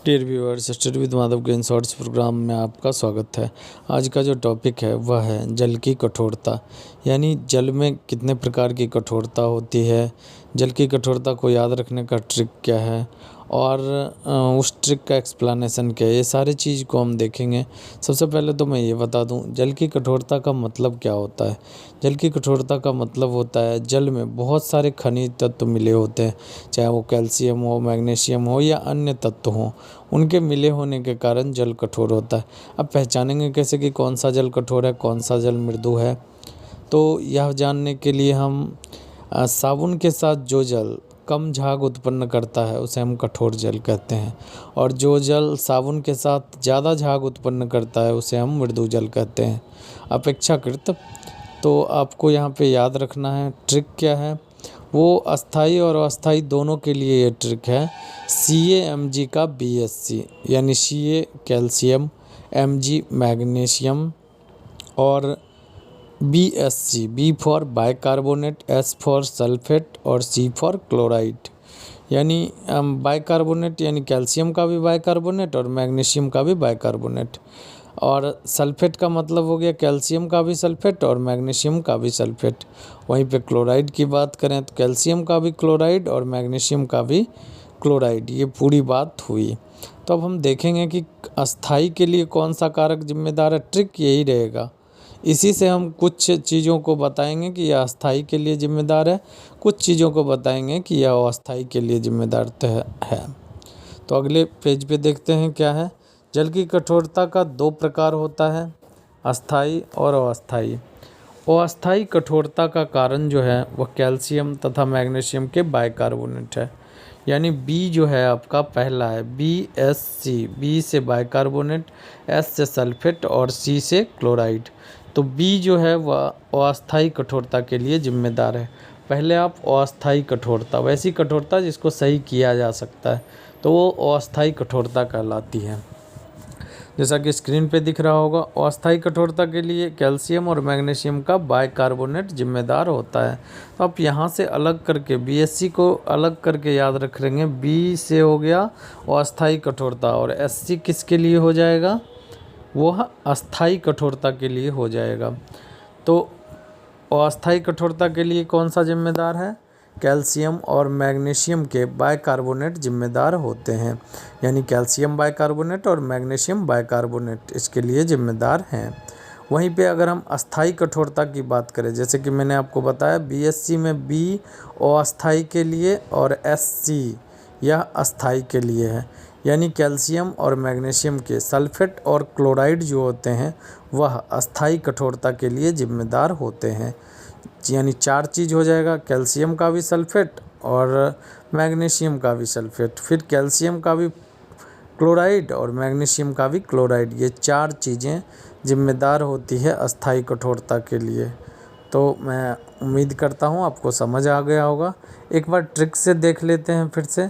Dear viewers, study with Madhav के in shorts programme में आपका स्वागत है। आज का जो टॉपिक है वह है जल की कठोरता, यानी जल में कितने प्रकार की कठोरता होती है, जल की कठोरता को याद रखने का ट्रिक क्या है और उस ट्रिक का एक्सप्लेनेशन क्या है, ये सारी चीज़ को हम देखेंगे। सबसे पहले तो मैं ये बता दूं, जल की कठोरता का मतलब क्या होता है। जल की कठोरता का मतलब होता है जल में बहुत सारे खनिज तत्व मिले होते हैं, चाहे वो कैल्शियम हो, मैग्नीशियम हो या अन्य तत्व हों, उनके मिले होने के कारण जल कठोर होता है। अब पहचानेंगे कैसे कि कौन सा जल कठोर है, कौन सा जल मृदु है। तो यह जानने के लिए हम साबुन के साथ जो जल कम झाग उत्पन्न करता है उसे हम कठोर जल कहते हैं, और जो जल साबुन के साथ ज़्यादा झाग उत्पन्न करता है उसे हम मृदु जल कहते हैं अपेक्षाकृत। तो आपको यहाँ पे याद रखना है ट्रिक क्या है, वो अस्थाई और अस्थाई दोनों के लिए ये ट्रिक है। CaMg का BSC, यानी Ca कैल्शियम, Mg मैग्नीशियम और BSC, B for bicarbonate, S for sulphate और C फॉर क्लोराइड। यानी बाइकार्बोनेट यानी कैल्शियम का भी बाइकार्बोनेट और मैग्नीशियम का भी बाइकार्बोनेट, और सल्फेट का मतलब हो गया कैल्शियम का भी सल्फेट और मैग्नीशियम का भी सल्फेट। वहीं पे क्लोराइड की बात करें तो कैल्शियम का भी क्लोराइड और मैग्नीशियम का भी क्लोराइड। ये पूरी बात हुई। तो अब हम देखेंगे कि अस्थाई के लिए कौन सा कारक जिम्मेदार है। ट्रिक यही रहेगा, इसी से हम कुछ चीज़ों को बताएंगे कि यह अस्थाई के लिए जिम्मेदार है, कुछ चीज़ों को बताएंगे कि यह अस्थाई के लिए जिम्मेदार है। तो अगले पेज पे देखते हैं क्या है। जल की कठोरता का दो प्रकार होता है, अस्थाई और अस्थाई। अस्थाई कठोरता का कारण जो है वह कैल्शियम तथा मैग्नीशियम के बाइकार्बोनेट है। यानी B जो है आपका पहला है BSC, B से बाइकार्बोनेट, S से सल्फेट और C से क्लोराइड। तो B जो है वह अस्थाई कठोरता के लिए जिम्मेदार है। पहले आप अस्थाई कठोरता, वैसी कठोरता जिसको सही किया जा सकता है, तो वो अस्थाई कठोरता कहलाती है। जैसा कि स्क्रीन पे दिख रहा होगा, अस्थाई कठोरता के लिए कैल्शियम और मैग्नीशियम का बाइकार्बोनेट जिम्मेदार होता है। तो आप यहाँ से अलग करके BSC को अलग करके याद रख लेंगे। B से हो गया अस्थाई कठोरता और SC किसके लिए हो जाएगा, वह अस्थाई कठोरता के लिए हो जाएगा। तो अस्थाई कठोरता के लिए कौन सा जिम्मेदार है, कैल्शियम और मैग्नीशियम के बाइकार्बोनेट जिम्मेदार होते हैं। यानी कैल्शियम बाइकार्बोनेट और मैग्नीशियम बाइकार्बोनेट इसके लिए जिम्मेदार हैं। वहीं पे अगर हम अस्थाई कठोरता की बात करें, जैसे कि मैंने आपको बताया BSC में B अस्थाई के लिए और SC यह अस्थाई के लिए है। यानी कैल्शियम और मैग्नीशियम के सल्फेट और क्लोराइड जो होते हैं वह अस्थाई कठोरता के लिए जिम्मेदार होते हैं। यानी चार चीज़ हो जाएगा, कैल्शियम का भी सल्फेट और मैग्नीशियम का भी सल्फेट, फिर कैल्शियम का भी क्लोराइड और मैग्नीशियम का भी क्लोराइड। ये चार चीज़ें जिम्मेदार होती है अस्थाई कठोरता के लिए। तो मैं उम्मीद करता हूँ आपको समझ आ गया होगा। एक बार ट्रिक से देख लेते हैं फिर से।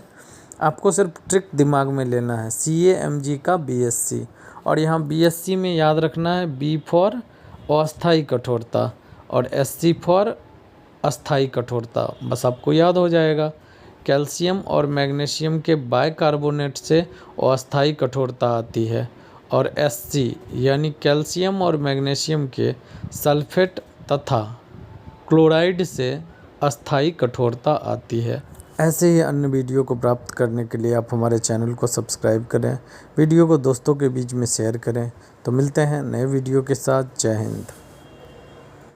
आपको सिर्फ ट्रिक दिमाग में लेना है, CaMg का BSC, और यहाँ BSC में याद रखना है B फॉर अस्थाई कठोरता और SC फॉर अस्थाई कठोरता। बस आपको याद हो जाएगा। कैल्शियम और मैग्नीशियम के बाइकार्बोनेट से अस्थाई कठोरता आती है, और SC यानी कैल्शियम और मैग्नीशियम के सल्फेट तथा क्लोराइड से अस्थाई कठोरता आती है। ऐसे ही अन्य वीडियो को प्राप्त करने के लिए आप हमारे चैनल को सब्सक्राइब करें, वीडियो को दोस्तों के बीच में शेयर करें। तो मिलते हैं नए वीडियो के साथ। जय हिंद।